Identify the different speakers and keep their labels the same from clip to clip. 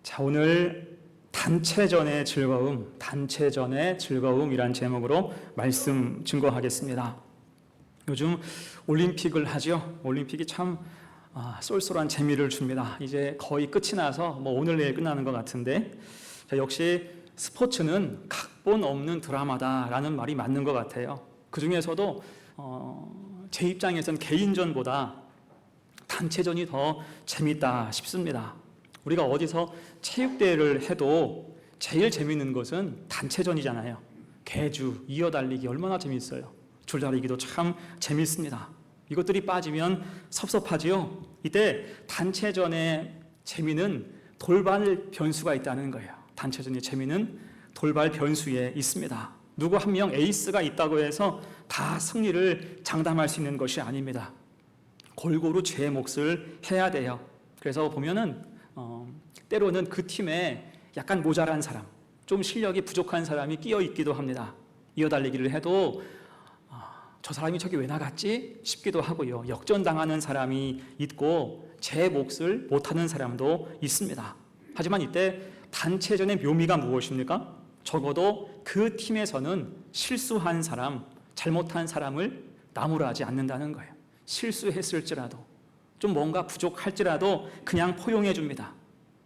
Speaker 1: 자, 오늘 단체전의 즐거움이란 제목으로 말씀 증거하겠습니다. 요즘 올림픽을 하죠. 올림픽이 참 쏠쏠한 재미를 줍니다. 이제 거의 끝이 나서 오늘 내일 끝나는 것 같은데, 자, 역시 스포츠는 각본 없는 드라마다라는 말이 맞는 것 같아요. 그 중에서도 제 입장에선 개인전보다 단체전이 더 재밌다 싶습니다. 우리가 어디서 체육대회를 해도 제일 재밌는 것은 단체전이잖아요. 계주, 이어달리기 얼마나 재밌어요. 줄다리기도 참 재밌습니다. 이것들이 빠지면 섭섭하지요. 이때 단체전의 재미는 돌발 변수가 있다는 거예요. 단체전의 재미는 돌발 변수에 있습니다. 누구 한 명 에이스가 있다고 해서 다 승리를 장담할 수 있는 것이 아닙니다. 골고루 제 몫을 해야 돼요. 그래서 보면은 때로는 그 팀에 약간 모자란 사람, 좀 실력이 부족한 사람이 끼어 있기도 합니다. 이어달리기를 해도 저 사람이 저기 왜 나갔지 싶기도 하고요. 역전당하는 사람이 있고 제 몫을 못하는 사람도 있습니다. 하지만 이때 단체전의 묘미가 무엇입니까? 적어도 그 팀에서는 실수한 사람, 잘못한 사람을 나무라지 않는다는 거예요. 실수했을지라도, 좀 뭔가 부족할지라도 그냥 포용해 줍니다.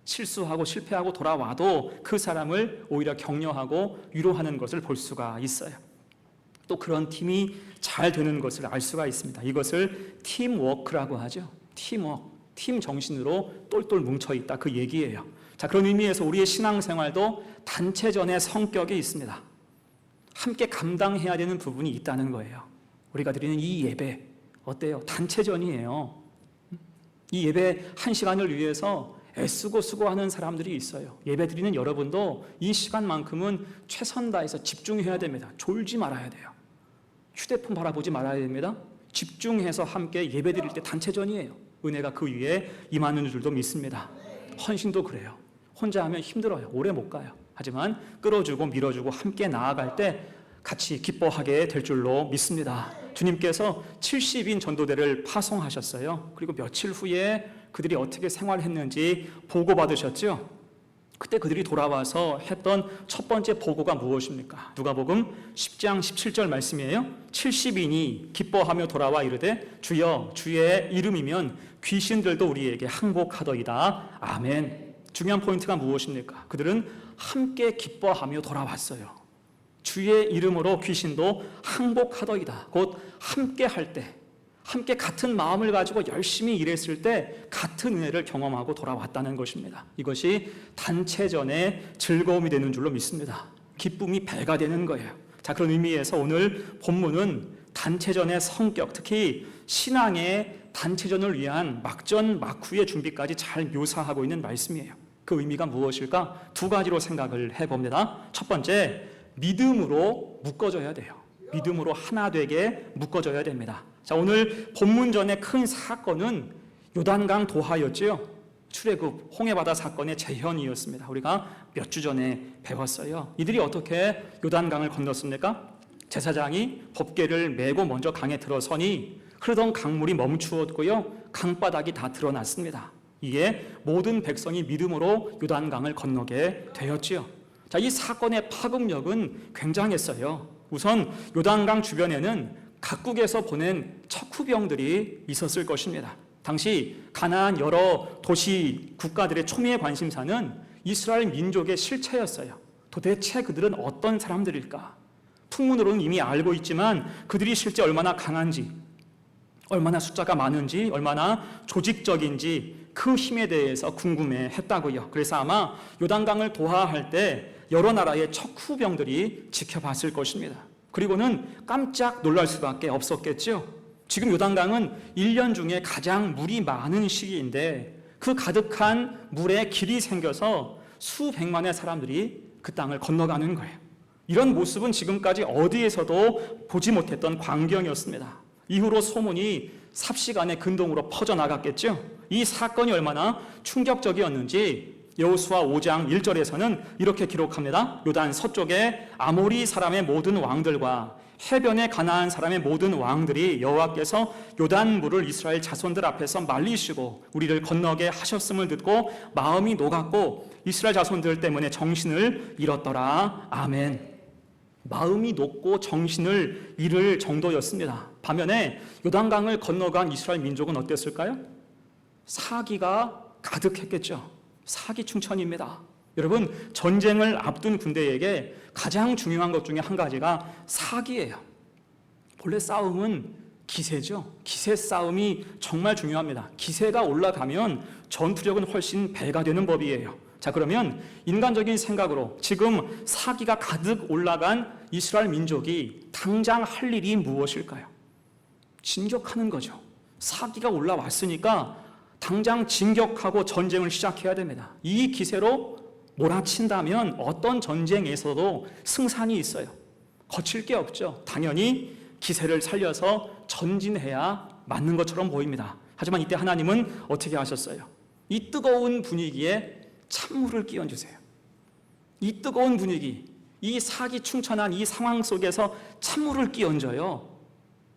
Speaker 1: 실수하고 실패하고 돌아와도 그 사람을 오히려 격려하고 위로하는 것을 볼 수가 있어요. 또 그런 팀이 잘 되는 것을 알 수가 있습니다. 이것을 팀워크라고 하죠. 팀워크, 팀 정신으로 똘똘 뭉쳐있다, 그 얘기예요. 자, 그런 의미에서 우리의 신앙생활도 단체전의 성격이 있습니다. 함께 감당해야 되는 부분이 있다는 거예요. 우리가 드리는 이 예배 어때요? 단체전이에요. 이 예배 한 시간을 위해서 애쓰고 수고하는 사람들이 있어요. 예배 드리는 여러분도 이 시간만큼은 최선 다해서 집중해야 됩니다. 졸지 말아야 돼요. 휴대폰 바라보지 말아야 됩니다. 집중해서 함께 예배 드릴 때 단체전이에요. 은혜가 그 위에 임하는 줄도 믿습니다. 헌신도 그래요. 혼자 하면 힘들어요. 오래 못 가요. 하지만 끌어주고 밀어주고 함께 나아갈 때 같이 기뻐하게 될 줄로 믿습니다. 주님께서 70인 전도대를 파송하셨어요. 그리고 며칠 후에 그들이 어떻게 생활했는지 보고받으셨죠. 그때 그들이 돌아와서 했던 첫 번째 보고가 무엇입니까? 누가복음 10장 17절 말씀이에요. 70인이 기뻐하며 돌아와 이르되 주여 주의 이름이면 귀신들도 우리에게 항복하더이다. 아멘. 중요한 포인트가 무엇입니까? 그들은 함께 기뻐하며 돌아왔어요. 주의 이름으로 귀신도 항복하더이다. 곧 함께 할 때, 함께 같은 마음을 가지고 열심히 일했을 때 같은 은혜를 경험하고 돌아왔다는 것입니다. 이것이 단체전의 즐거움이 되는 줄로 믿습니다. 기쁨이 배가 되는 거예요. 자, 그런 의미에서 오늘 본문은 단체전의 성격, 특히 신앙의 단체전을 위한 막전 막후의 준비까지 잘 묘사하고 있는 말씀이에요. 그 의미가 무엇일까? 두 가지로 생각을 해봅니다. 첫 번째, 믿음으로 묶어져야 돼요. 믿음으로 하나 되게 묶어져야 됩니다. 자, 오늘 본문 전의 큰 사건은 요단강 도하였죠. 출애굽 홍해바다 사건의 재현이었습니다. 우리가 몇 주 전에 배웠어요. 이들이 어떻게 요단강을 건넜습니까? 제사장이 법궤를 메고 먼저 강에 들어서니 흐르던 강물이 멈추었고요. 강바닥이 다 드러났습니다. 이에 모든 백성이 믿음으로 요단강을 건너게 되었지요. 자, 이 사건의 파급력은 굉장했어요. 우선 요단강 주변에는 각국에서 보낸 척후병들이 있었을 것입니다. 당시 가나안 여러 도시 국가들의 초미의 관심사는 이스라엘 민족의 실체였어요. 도대체 그들은 어떤 사람들일까? 풍문으로는 이미 알고 있지만 그들이 실제 얼마나 강한지, 얼마나 숫자가 많은지, 얼마나 조직적인지 그 힘에 대해서 궁금해했다고요. 그래서 아마 요단강을 도하할 때 여러 나라의 척후병들이 지켜봤을 것입니다. 그리고는 깜짝 놀랄 수밖에 없었겠죠. 지금 요단강은 1년 중에 가장 물이 많은 시기인데 그 가득한 물에 길이 생겨서 수백만의 사람들이 그 땅을 건너가는 거예요. 이런 모습은 지금까지 어디에서도 보지 못했던 광경이었습니다. 이후로 소문이 삽시간에 근동으로 퍼져나갔겠죠. 이 사건이 얼마나 충격적이었는지 여호수아 5장 1절에서는 이렇게 기록합니다. 요단 서쪽에 아모리 사람의 모든 왕들과 해변에 가나안 사람의 모든 왕들이 여호와께서 요단물을 이스라엘 자손들 앞에서 말리시고 우리를 건너게 하셨음을 듣고 마음이 녹았고 이스라엘 자손들 때문에 정신을 잃었더라. 아멘. 마음이 녹고 정신을 잃을 정도였습니다. 반면에 요단강을 건너간 이스라엘 민족은 어땠을까요? 사기가 가득했겠죠. 사기충천입니다. 여러분, 전쟁을 앞둔 군대에게 가장 중요한 것 중에 한 가지가 사기예요. 본래 싸움은 기세죠. 기세 싸움이 정말 중요합니다. 기세가 올라가면 전투력은 훨씬 배가 되는 법이에요. 자, 그러면 인간적인 생각으로 지금 사기가 가득 올라간 이스라엘 민족이 당장 할 일이 무엇일까요? 진격하는 거죠. 사기가 올라왔으니까 당장 진격하고 전쟁을 시작해야 됩니다. 이 기세로 몰아친다면 어떤 전쟁에서도 승산이 있어요. 거칠 게 없죠. 당연히 기세를 살려서 전진해야 맞는 것처럼 보입니다. 하지만 이때 하나님은 어떻게 하셨어요? 이 뜨거운 분위기에 찬물을 끼얹으세요. 이 뜨거운 분위기, 이 사기충천한 이 상황 속에서 찬물을 끼얹어요.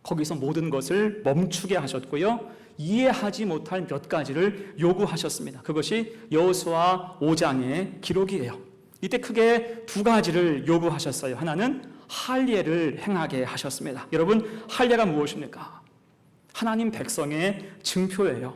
Speaker 1: 거기서 모든 것을 멈추게 하셨고요. 이해하지 못할 몇 가지를 요구하셨습니다. 그것이 여호수아 5장의 기록이에요. 이때 크게 두 가지를 요구하셨어요. 하나는 할례를 행하게 하셨습니다. 여러분, 할례가 무엇입니까? 하나님 백성의 증표예요.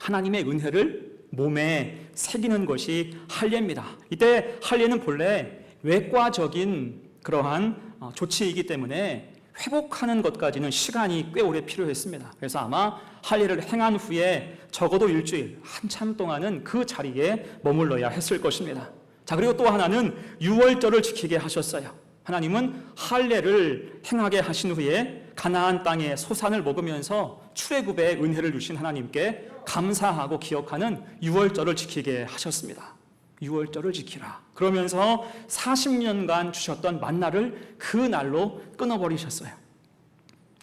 Speaker 1: 하나님의 은혜를 몸에 새기는 것이 할례입니다. 이때 할례는 본래 외과적인 그러한 조치이기 때문에 회복하는 것까지는 시간이 꽤 오래 필요했습니다. 그래서 아마 할례를 행한 후에 적어도 일주일, 한참 동안은 그 자리에 머물러야 했을 것입니다. 자, 그리고 또 하나는 유월절을 지키게 하셨어요. 하나님은 할례를 행하게 하신 후에 가나안 땅의 소산을 먹으면서 출애굽의 은혜를 주신 하나님께 감사하고 기억하는 유월절을 지키게 하셨습니다. 유월절을 지키라. 그러면서 40년간 주셨던 만나를 그 날로 끊어버리셨어요.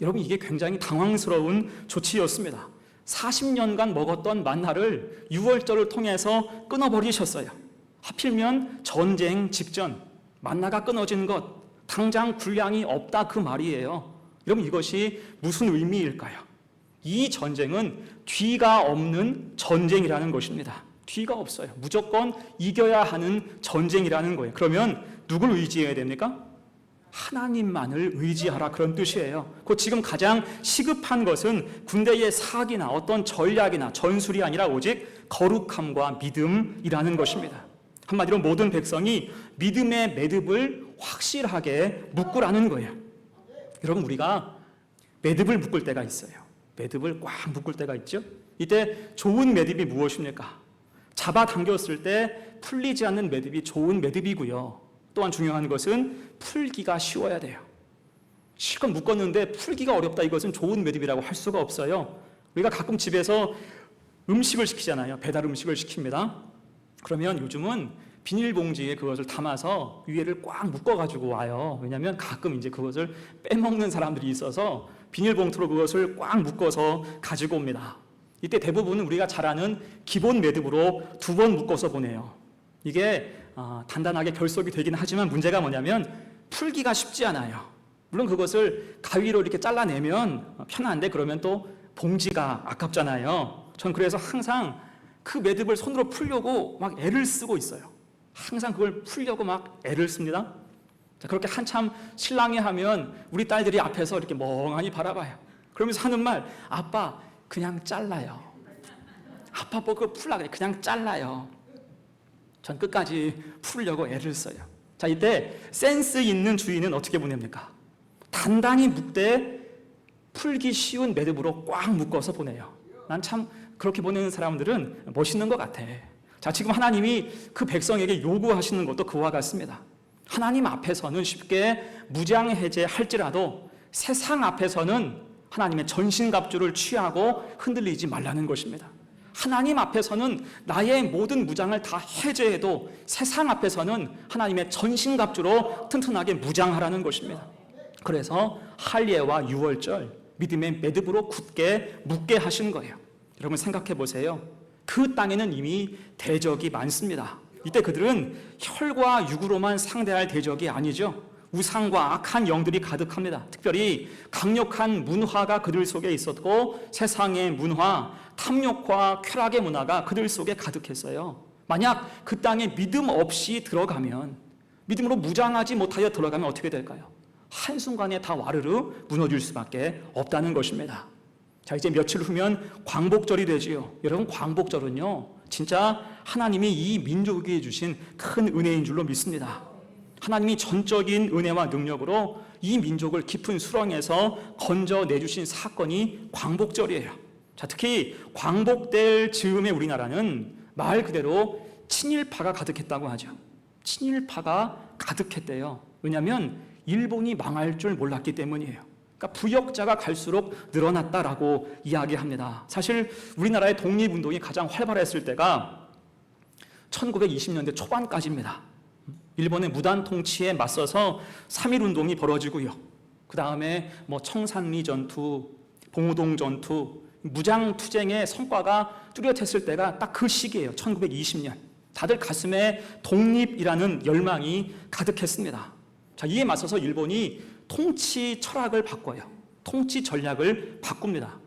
Speaker 1: 여러분, 이게 굉장히 당황스러운 조치였습니다. 40년간 먹었던 만나를 유월절을 통해서 끊어버리셨어요. 하필이면 전쟁 직전 만나가 끊어진 것, 당장 군량이 없다 그 말이에요. 여러분, 이것이 무슨 의미일까요? 이 전쟁은 뒤가 없는 전쟁이라는 것입니다. 뒤가 없어요. 무조건 이겨야 하는 전쟁이라는 거예요. 그러면 누굴 의지해야 됩니까? 하나님만을 의지하라, 그런 뜻이에요. 곧 지금 가장 시급한 것은 군대의 사기나 어떤 전략이나 전술이 아니라 오직 거룩함과 믿음이라는 것입니다. 한마디로 모든 백성이 믿음의 매듭을 확실하게 묶으라는 거예요. 여러분, 우리가 매듭을 묶을 때가 있어요. 매듭을 꽉 묶을 때가 있죠. 이때 좋은 매듭이 무엇입니까? 잡아당겼을 때 풀리지 않는 매듭이 좋은 매듭이고요. 또한 중요한 것은 풀기가 쉬워야 돼요. 실컷 묶었는데 풀기가 어렵다, 이것은 좋은 매듭이라고 할 수가 없어요. 우리가 가끔 집에서 음식을 시키잖아요. 배달 음식을 시킵니다. 그러면 요즘은 비닐봉지에 그것을 담아서 위에를 꽉 묶어가지고 와요. 왜냐하면 가끔 이제 그것을 빼먹는 사람들이 있어서 비닐봉투로 그것을 꽉 묶어서 가지고 옵니다. 이때 대부분은 우리가 잘 아는 기본 매듭으로 2번 묶어서 보내요. 이게 단단하게 결속이 되긴 하지만 문제가 뭐냐면 풀기가 쉽지 않아요. 물론 그것을 가위로 이렇게 잘라내면 편한데 그러면 또 봉지가 아깝잖아요. 전 그래서 항상 그 매듭을 손으로 풀려고 막 애를 쓰고 있어요. 항상 그걸 풀려고 막 애를 씁니다. 자, 그렇게 한참 신랑이 하면 우리 딸들이 앞에서 이렇게 멍하니 바라봐요. 그러면서 하는 말, 아빠 그냥 잘라요. 아빠 뭐 그거 풀라 그래, 그냥 잘라요. 전 끝까지 풀려고 애를 써요. 자, 이때 센스 있는 주인은 어떻게 보냅니까? 단단히 묶되 풀기 쉬운 매듭으로 꽉 묶어서 보내요. 난 참 그렇게 보내는 사람들은 멋있는 것 같아. 자, 지금 하나님이 그 백성에게 요구하시는 것도 그와 같습니다. 하나님 앞에서는 쉽게 무장해제할지라도 세상 앞에서는 하나님의 전신갑주를 취하고 흔들리지 말라는 것입니다. 하나님 앞에서는 나의 모든 무장을 다 해제해도 세상 앞에서는 하나님의 전신갑주로 튼튼하게 무장하라는 것입니다. 그래서 할례와 유월절, 믿음의 매듭으로 굳게 묶게 하신 거예요. 여러분 생각해 보세요. 그 땅에는 이미 대적이 많습니다. 이때 그들은 혈과 육으로만 상대할 대적이 아니죠. 우상과 악한 영들이 가득합니다. 특별히 강력한 문화가 그들 속에 있었고 세상의 문화, 탐욕과 쾌락의 문화가 그들 속에 가득했어요. 만약 그 땅에 믿음 없이 들어가면, 믿음으로 무장하지 못하여 들어가면 어떻게 될까요? 한순간에 다 와르르 무너질 수밖에 없다는 것입니다. 자, 이제 며칠 후면 광복절이 되지요. 여러분, 광복절은요, 진짜 하나님이 이 민족에게 주신 큰 은혜인 줄로 믿습니다. 하나님이 전적인 은혜와 능력으로 이 민족을 깊은 수렁에서 건져내주신 사건이 광복절이에요. 자, 특히 광복될 즈음에 우리나라는 말 그대로 친일파가 가득했다고 하죠. 친일파가 가득했대요. 왜냐하면 일본이 망할 줄 몰랐기 때문이에요. 그러니까 부역자가 갈수록 늘어났다라고 이야기합니다. 사실 우리나라의 독립운동이 가장 활발했을 때가 1920년대 초반까지입니다. 일본의 무단 통치에 맞서서 3.1운동이 벌어지고요. 그 다음에 청산리 전투, 봉오동 전투, 무장투쟁의 성과가 뚜렷했을 때가 딱 그 시기예요. 1920년. 다들 가슴에 독립이라는 열망이 가득했습니다. 자, 이에 맞서서 일본이 통치 철학을 바꿔요. 통치 전략을 바꿉니다.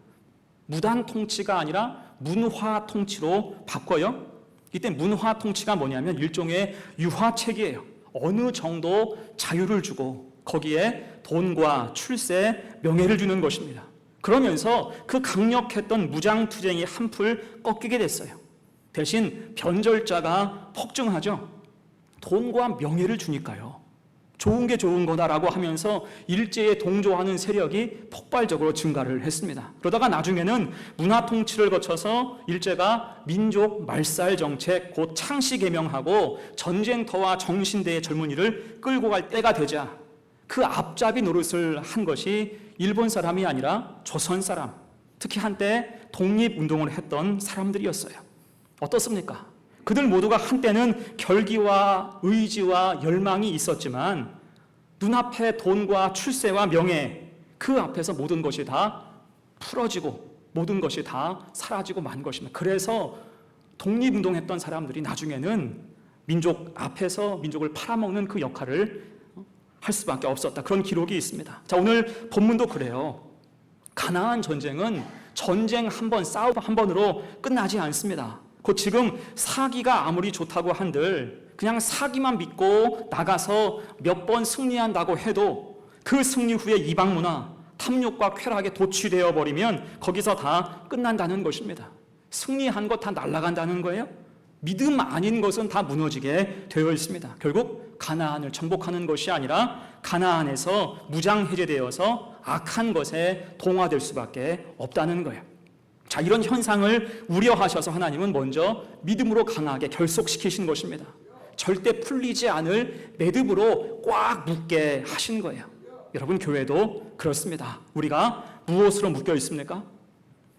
Speaker 1: 무단 통치가 아니라 문화 통치로 바꿔요. 이때 문화 통치가 뭐냐면 일종의 유화책이에요. 어느 정도 자유를 주고 거기에 돈과 출세, 명예를 주는 것입니다. 그러면서 그 강력했던 무장투쟁이 한풀 꺾이게 됐어요. 대신 변절자가 폭증하죠. 돈과 명예를 주니까요. 좋은 게 좋은 거다라고 하면서 일제에 동조하는 세력이 폭발적으로 증가를 했습니다. 그러다가 나중에는 문화 통치를 거쳐서 일제가 민족 말살 정책, 곧 창씨 개명하고 전쟁터와 정신대의 젊은이를 끌고 갈 때가 되자 그 앞잡이 노릇을 한 것이 일본 사람이 아니라 조선 사람, 특히 한때 독립운동을 했던 사람들이었어요. 어떻습니까? 그들 모두가 한때는 결기와 의지와 열망이 있었지만 눈앞에 돈과 출세와 명예, 그 앞에서 모든 것이 다 풀어지고 모든 것이 다 사라지고 만 것입니다. 그래서 독립운동했던 사람들이 나중에는 민족 앞에서 민족을 팔아먹는 그 역할을 할 수밖에 없었다. 그런 기록이 있습니다. 자, 오늘 본문도 그래요. 가나안 전쟁은 전쟁 한 번, 싸움 한 번으로 끝나지 않습니다. 곧 지금 사기가 아무리 좋다고 한들 그냥 사기만 믿고 나가서 몇 번 승리한다고 해도 그 승리 후에 이방 문화, 탐욕과 쾌락에 도취되어 버리면 거기서 다 끝난다는 것입니다. 승리한 것 다 날아간다는 거예요. 믿음 아닌 것은 다 무너지게 되어 있습니다. 결국 가나안을 정복하는 것이 아니라 가나안에서 무장 해제되어서 악한 것에 동화될 수밖에 없다는 거예요. 자, 이런 현상을 우려하셔서 하나님은 먼저 믿음으로 강하게 결속시키신 것입니다. 절대 풀리지 않을 매듭으로 꽉 묶게 하신 거예요. 여러분, 교회도 그렇습니다. 우리가 무엇으로 묶여 있습니까?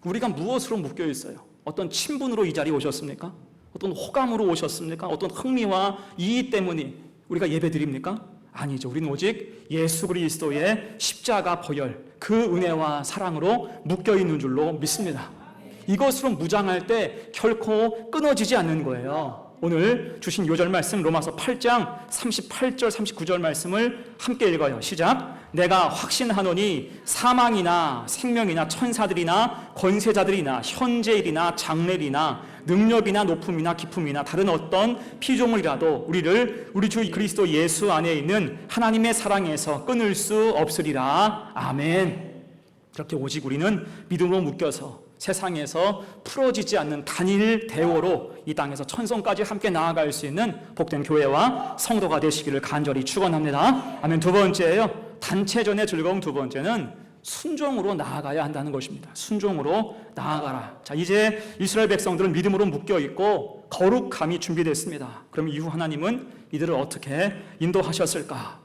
Speaker 1: 우리가 무엇으로 묶여 있어요? 어떤 친분으로 이 자리에 오셨습니까? 어떤 호감으로 오셨습니까? 어떤 흥미와 이의 때문에 우리가 예배드립니까? 아니죠. 우리는 오직 예수 그리스도의 십자가 보혈, 그 은혜와 사랑으로 묶여 있는 줄로 믿습니다. 이것으로 무장할 때 결코 끊어지지 않는 거예요. 오늘 주신 요절 말씀 로마서 8장 38절 39절 말씀을 함께 읽어요. 시작. 내가 확신하노니 사망이나 생명이나 천사들이나 권세자들이나 현재일이나 장래일이나 능력이나 높음이나 깊음이나 다른 어떤 피조물이라도 우리를 우리 주 그리스도 예수 안에 있는 하나님의 사랑에서 끊을 수 없으리라. 아멘. 그렇게 오직 우리는 믿음으로 묶여서 세상에서 풀어지지 않는 단일 대오로 이 땅에서 천성까지 함께 나아갈 수 있는 복된 교회와 성도가 되시기를 간절히 축원합니다. 아멘. 두 번째예요. 단체전의 즐거움 두 번째는 순종으로 나아가야 한다는 것입니다. 순종으로 나아가라. 자, 이제 이스라엘 백성들은 믿음으로 묶여 있고 거룩함이 준비됐습니다. 그럼 이후 하나님은 이들을 어떻게 인도하셨을까?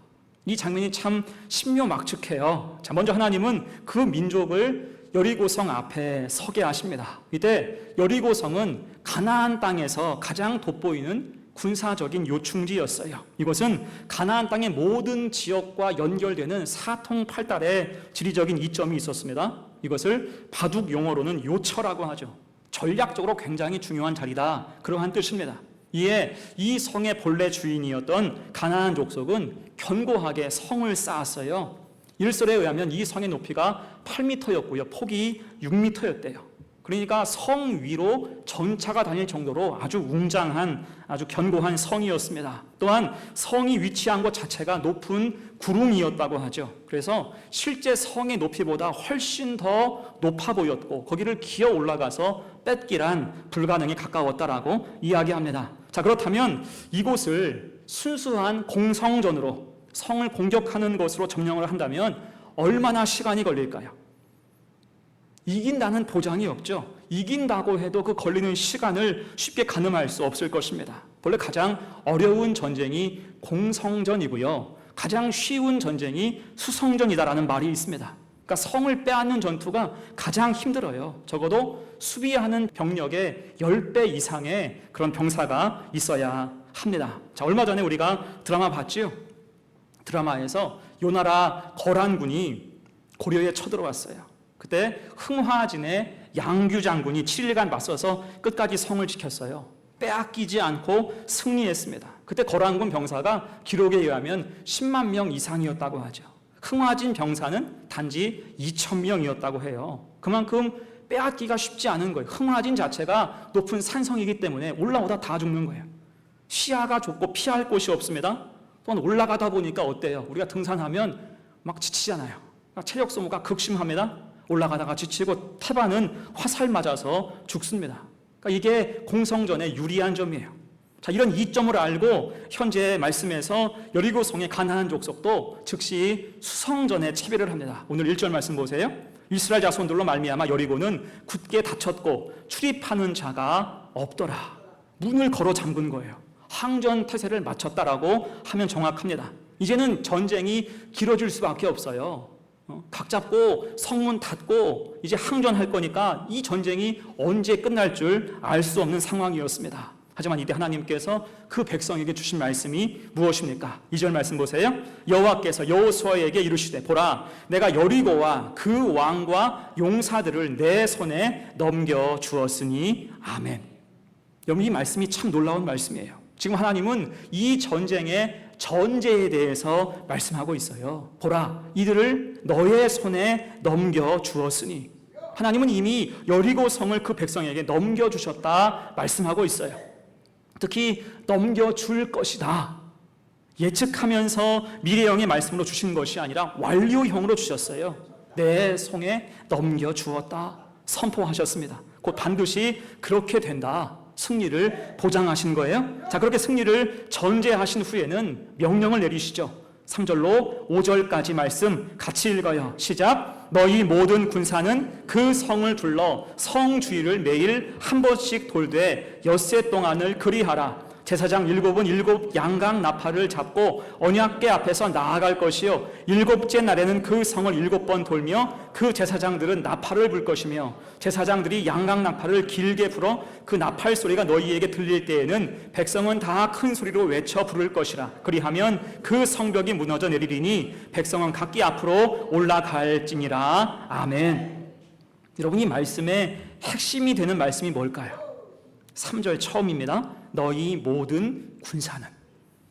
Speaker 1: 이 장면이 참 신묘막측해요. 자, 먼저 하나님은 그 민족을 여리고성 앞에 서게 하십니다. 이때 여리고성은 가나안 땅에서 가장 돋보이는 군사적인 요충지였어요. 이곳은 가나안 땅의 모든 지역과 연결되는 사통팔달의 지리적인 이점이 있었습니다. 이것을 바둑 용어로는 요처라고 하죠. 전략적으로 굉장히 중요한 자리다, 그러한 뜻입니다. 이에 이 성의 본래 주인이었던 가나안 족속은 견고하게 성을 쌓았어요. 일설에 의하면 이 성의 높이가 8m였고요. 폭이 6m였대요. 그러니까 성 위로 전차가 다닐 정도로 아주 웅장한 아주 견고한 성이었습니다. 또한 성이 위치한 곳 자체가 높은 구릉이었다고 하죠. 그래서 실제 성의 높이보다 훨씬 더 높아 보였고 거기를 기어 올라가서 뺏기란 불가능에 가까웠다라고 이야기합니다. 자, 그렇다면 이곳을 순수한 공성전으로 성을 공격하는 것으로 점령을 한다면 얼마나 시간이 걸릴까요? 이긴다는 보장이 없죠. 이긴다고 해도 그 걸리는 시간을 쉽게 가늠할 수 없을 것입니다. 원래 가장 어려운 전쟁이 공성전이고요. 가장 쉬운 전쟁이 수성전이다라는 말이 있습니다. 그러니까 성을 빼앗는 전투가 가장 힘들어요. 적어도 수비하는 병력의 10배 이상의 그런 병사가 있어야 합니다. 자, 얼마 전에 우리가 드라마 봤지요? 드라마에서 요나라 거란군이 고려에 쳐들어왔어요. 그때 흥화진의 양규 장군이 7일간 맞서서 끝까지 성을 지켰어요. 빼앗기지 않고 승리했습니다. 그때 거란군 병사가 기록에 의하면 10만 명 이상이었다고 하죠. 흥화진 병사는 단지 2,000명이었다고 해요. 그만큼 빼앗기가 쉽지 않은 거예요. 흥화진 자체가 높은 산성이기 때문에 올라오다 다 죽는 거예요. 시야가 좁고 피할 곳이 없습니다. 또한 올라가다 보니까 어때요? 우리가 등산하면 막 지치잖아요. 체력 소모가 극심합니다. 올라가다가 지치고 태반은 화살 맞아서 죽습니다. 그러니까 이게 공성전의 유리한 점이에요. 자, 이런 이점을 알고 현재 말씀에서 여리고성의 가나안 족속도 즉시 수성전에 채비를 합니다. 오늘 1절 말씀 보세요. 이스라엘 자손들로 말미암아 여리고는 굳게 닫혔고 출입하는 자가 없더라. 문을 걸어 잠근 거예요. 항전 태세를 마쳤다라고 하면 정확합니다. 이제는 전쟁이 길어질 수밖에 없어요. 각 잡고 성문 닫고 이제 항전할 거니까 이 전쟁이 언제 끝날 줄 알 수 없는 상황이었습니다. 하지만 이때 하나님께서 그 백성에게 주신 말씀이 무엇입니까? 2절 말씀 보세요. 여호와께서 여호수아에게 이르시되 보라 내가 여리고와 그 왕과 용사들을 내 손에 넘겨 주었으니 아멘. 여러분, 이 말씀이 참 놀라운 말씀이에요. 지금 하나님은 이 전쟁의 전제에 대해서 말씀하고 있어요. 보라, 이들을 너의 손에 넘겨 주었으니. 하나님은 이미 여리고성을 그 백성에게 넘겨주셨다 말씀하고 있어요. 특히 넘겨줄 것이다 예측하면서 미래형의 말씀으로 주신 것이 아니라 완료형으로 주셨어요. 내 손에 넘겨주었다 선포하셨습니다. 곧 반드시 그렇게 된다, 승리를 보장하신 거예요. 자, 그렇게 승리를 전제하신 후에는 명령을 내리시죠. 3절로 5절까지 말씀 같이 읽어요. 시작. 너희 모든 군사는 그 성을 둘러 성 주위를 매일 한 번씩 돌되 엿새 동안을 그리하라. 제사장 7은 7 양각 나팔을 잡고 언약궤 앞에서 나아갈 것이요 7째 날에는 그 성을 7번 돌며 그 제사장들은 나팔을 불 것이며 제사장들이 양각 나팔을 길게 불어 그 나팔 소리가 너희에게 들릴 때에는 백성은 다 큰 소리로 외쳐 부를 것이라. 그리하면 그 성벽이 무너져 내리리니 백성은 각기 앞으로 올라갈지니라. 아멘. 여러분, 이 말씀의 핵심이 되는 말씀이 뭘까요? 3절 처음입니다. 너희 모든 군사는.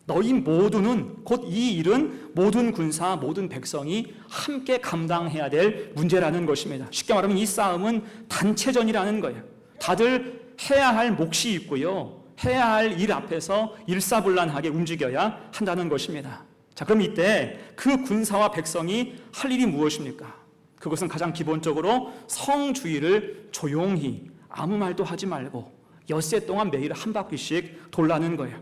Speaker 1: 너희 모두는 곧 이 일은 모든 군사, 모든 백성이 함께 감당해야 될 문제라는 것입니다. 쉽게 말하면 이 싸움은 단체전이라는 거예요. 다들 해야 할 몫이 있고요. 해야 할 일 앞에서 일사불란하게 움직여야 한다는 것입니다. 자, 그럼 이때 그 군사와 백성이 할 일이 무엇입니까? 그것은 가장 기본적으로 성 주위를 조용히 아무 말도 하지 말고 엿새 동안 매일 한 바퀴씩 돌라는 거예요.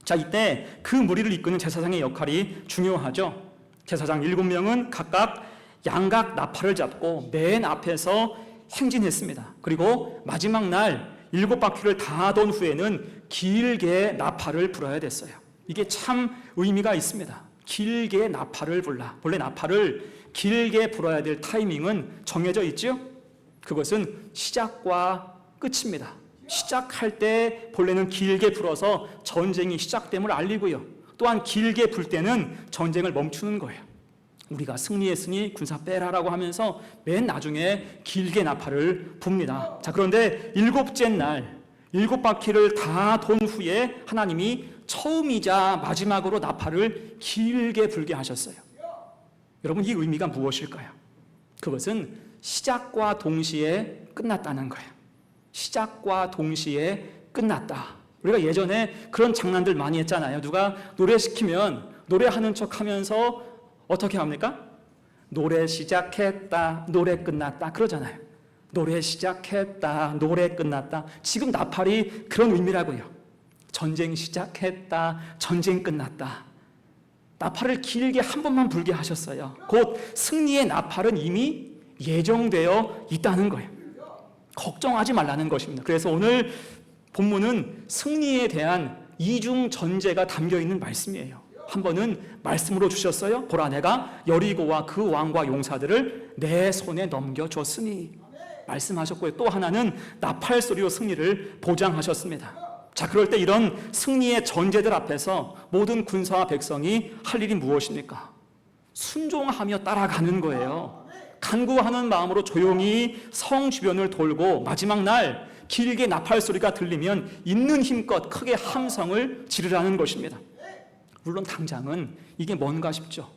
Speaker 1: 자, 이때 그 무리를 이끄는 제사장의 역할이 중요하죠. 제사장 7명은 각각 양각 나팔을 잡고 맨 앞에서 행진했습니다. 그리고 마지막 날 7바퀴를 다 돈 후에는 길게 나팔을 불어야 됐어요. 이게 참 의미가 있습니다. 길게 나팔을 불라. 원래 나팔을 길게 불어야 될 타이밍은 정해져 있죠. 그것은 시작과 끝입니다. 시작할 때 본래는 길게 불어서 전쟁이 시작됨을 알리고요. 또한 길게 불 때는 전쟁을 멈추는 거예요. 우리가 승리했으니 군사 빼라라고 하면서 맨 나중에 길게 나팔을 붑니다. 자, 그런데 7째 날 7바퀴를 다 돈 후에 하나님이 처음이자 마지막으로 나팔을 길게 불게 하셨어요. 여러분, 이 의미가 무엇일까요? 그것은 시작과 동시에 끝났다는 거예요. 시작과 동시에 끝났다. 우리가 예전에 그런 장난들 많이 했잖아요. 누가 노래 시키면 노래하는 척 하면서 어떻게 합니까? 노래 시작했다, 노래 끝났다 그러잖아요. 노래 시작했다, 노래 끝났다. 지금 나팔이 그런 의미라고요. 전쟁 시작했다, 전쟁 끝났다. 나팔을 길게 한 번만 불게 하셨어요. 곧 승리의 나팔은 이미 예정되어 있다는 거예요. 걱정하지 말라는 것입니다. 그래서 오늘 본문은 승리에 대한 이중 전제가 담겨 있는 말씀이에요. 한 번은 말씀으로 주셨어요. 보라, 내가 여리고와 그 왕과 용사들을 내 손에 넘겨줬으니 말씀하셨고요. 또 하나는 나팔 소리로 승리를 보장하셨습니다. 자, 그럴 때 이런 승리의 전제들 앞에서 모든 군사와 백성이 할 일이 무엇입니까? 순종하며 따라가는 거예요. 간구하는 마음으로 조용히 성 주변을 돌고 마지막 날 길게 나팔 소리가 들리면 있는 힘껏 크게 함성을 지르라는 것입니다. 물론 당장은 이게 뭔가 싶죠.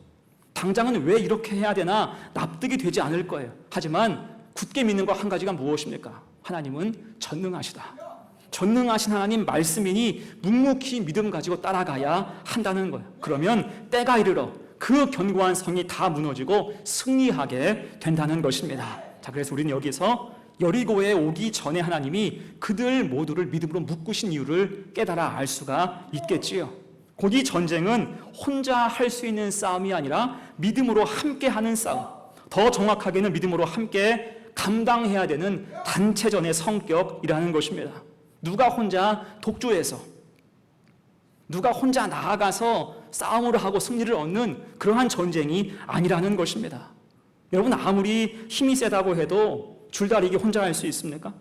Speaker 1: 당장은 왜 이렇게 해야 되나 납득이 되지 않을 거예요. 하지만 굳게 믿는 거 한 가지가 무엇입니까? 하나님은 전능하시다. 전능하신 하나님 말씀이니 묵묵히 믿음 가지고 따라가야 한다는 거예요. 그러면 때가 이르러 그 견고한 성이 다 무너지고 승리하게 된다는 것입니다. 자, 그래서 우리는 여기서 여리고에 오기 전에 하나님이 그들 모두를 믿음으로 묶으신 이유를 깨달아 알 수가 있겠지요. 곧 이 전쟁은 혼자 할 수 있는 싸움이 아니라 믿음으로 함께 하는 싸움, 더 정확하게는 믿음으로 함께 감당해야 되는 단체전의 성격이라는 것입니다. 누가 혼자 독주해서, 누가 혼자 나아가서 싸움을 하고 승리를 얻는 그러한 전쟁이 아니라는 것입니다. 여러분, 아무리 힘이 세다고 해도 줄다리기 혼자 할 수 있습니까?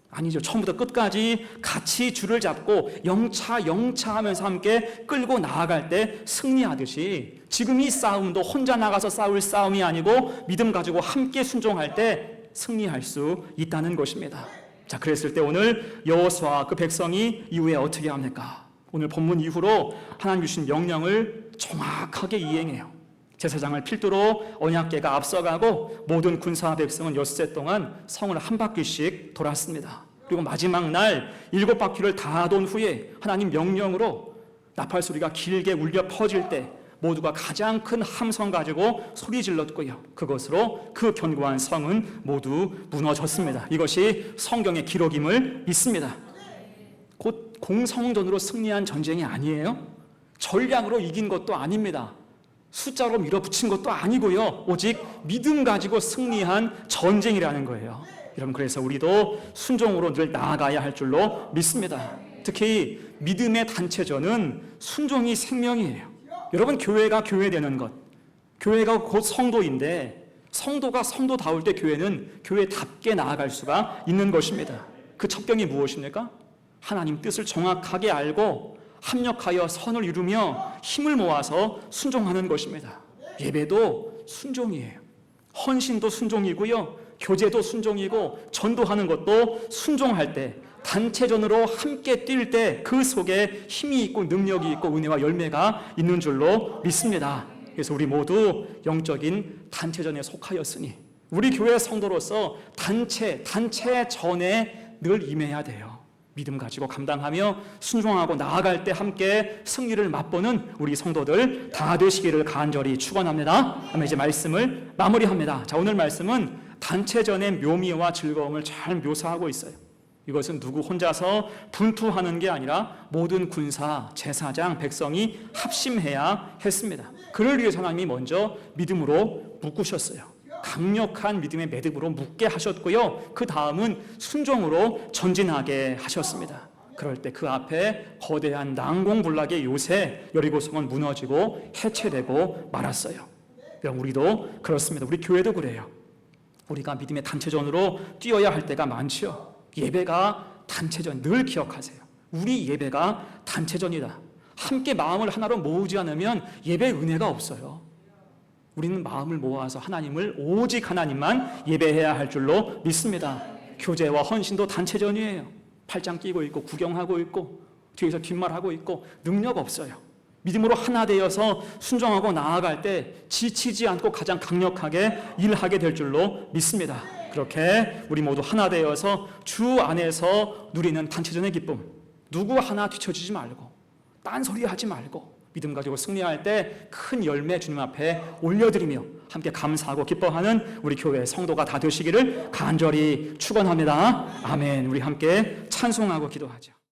Speaker 1: 아니죠. 처음부터 끝까지 같이 줄을 잡고 영차 하면서 함께 끌고 나아갈 때 승리하듯이 지금 이 싸움도 혼자 나가서 싸울 싸움이 아니고 믿음 가지고 함께 순종할 때 승리할 수 있다는 것입니다. 자, 그랬을 때 오늘 여호수아와 그 백성이 이후에 어떻게 합니까? 오늘 본문 이후로 하나님 주신 명령을 정확하게 이행해요. 제사장을 필두로 언약궤가 앞서가고 모든 군사와 백성은 엿새 동안 성을 한 바퀴씩 돌았습니다. 그리고 마지막 날 7바퀴를 다 돈 후에 하나님 명령으로 나팔 소리가 길게 울려 퍼질 때 모두가 가장 큰 함성 가지고 소리 질렀고요. 그것으로 그 견고한 성은 모두 무너졌습니다. 이것이 성경의 기록임을 믿습니다. 곧 공성전으로 승리한 전쟁이 아니에요. 전략으로 이긴 것도 아닙니다. 숫자로 밀어붙인 것도 아니고요. 오직 믿음 가지고 승리한 전쟁이라는 거예요. 여러분, 그래서 우리도 순종으로 늘 나아가야 할 줄로 믿습니다. 특히 믿음의 단체전은 순종이 생명이에요. 여러분, 교회가 교회되는 것, 교회가 곧 성도인데 성도가 성도다울 때 교회는 교회답게 나아갈 수가 있는 것입니다. 그 첩경이 무엇입니까? 하나님 뜻을 정확하게 알고 합력하여 선을 이루며 힘을 모아서 순종하는 것입니다. 예배도 순종이에요. 헌신도 순종이고요. 교제도 순종이고 전도하는 것도 순종할 때, 단체전으로 함께 뛸 때 그 속에 힘이 있고 능력이 있고 은혜와 열매가 있는 줄로 믿습니다. 그래서 우리 모두 영적인 단체전에 속하였으니 우리 교회 성도로서 단체전에 늘 임해야 돼요. 믿음 가지고 감당하며 순종하고 나아갈 때 함께 승리를 맛보는 우리 성도들 다 되시기를 간절히 축원합니다. 그러면 이제 말씀을 마무리합니다. 자, 오늘 말씀은 단체전의 묘미와 즐거움을 잘 묘사하고 있어요. 이것은 누구 혼자서 분투하는 게 아니라 모든 군사, 제사장, 백성이 합심해야 했습니다. 그를 위해서 하나님이 먼저 믿음으로 묶으셨어요. 강력한 믿음의 매듭으로 묶게 하셨고요. 그 다음은 순종으로 전진하게 하셨습니다. 그럴 때 그 앞에 거대한 난공불락의 요새 여리고성은 무너지고 해체되고 말았어요. 우리도 그렇습니다. 우리 교회도 그래요. 우리가 믿음의 단체전으로 뛰어야 할 때가 많죠. 예배가 단체전, 늘 기억하세요. 우리 예배가 단체전이다. 함께 마음을 하나로 모으지 않으면 예배 은혜가 없어요. 우리는 마음을 모아서 하나님을 오직 하나님만 예배해야 할 줄로 믿습니다. 교제와 헌신도 단체전이에요. 팔짱 끼고 있고 구경하고 있고 뒤에서 뒷말하고 있고 능력 없어요. 믿음으로 하나 되어서 순종하고 나아갈 때 지치지 않고 가장 강력하게 일하게 될 줄로 믿습니다. 그렇게 우리 모두 하나 되어서 주 안에서 누리는 단체전의 기쁨, 누구 하나 뒤처지지 말고 딴소리 하지 말고 믿음 가지고 승리할 때 큰 열매 주님 앞에 올려드리며 함께 감사하고 기뻐하는 우리 교회 성도가 다 되시기를 간절히 축원합니다. 아멘. 우리 함께 찬송하고 기도하죠.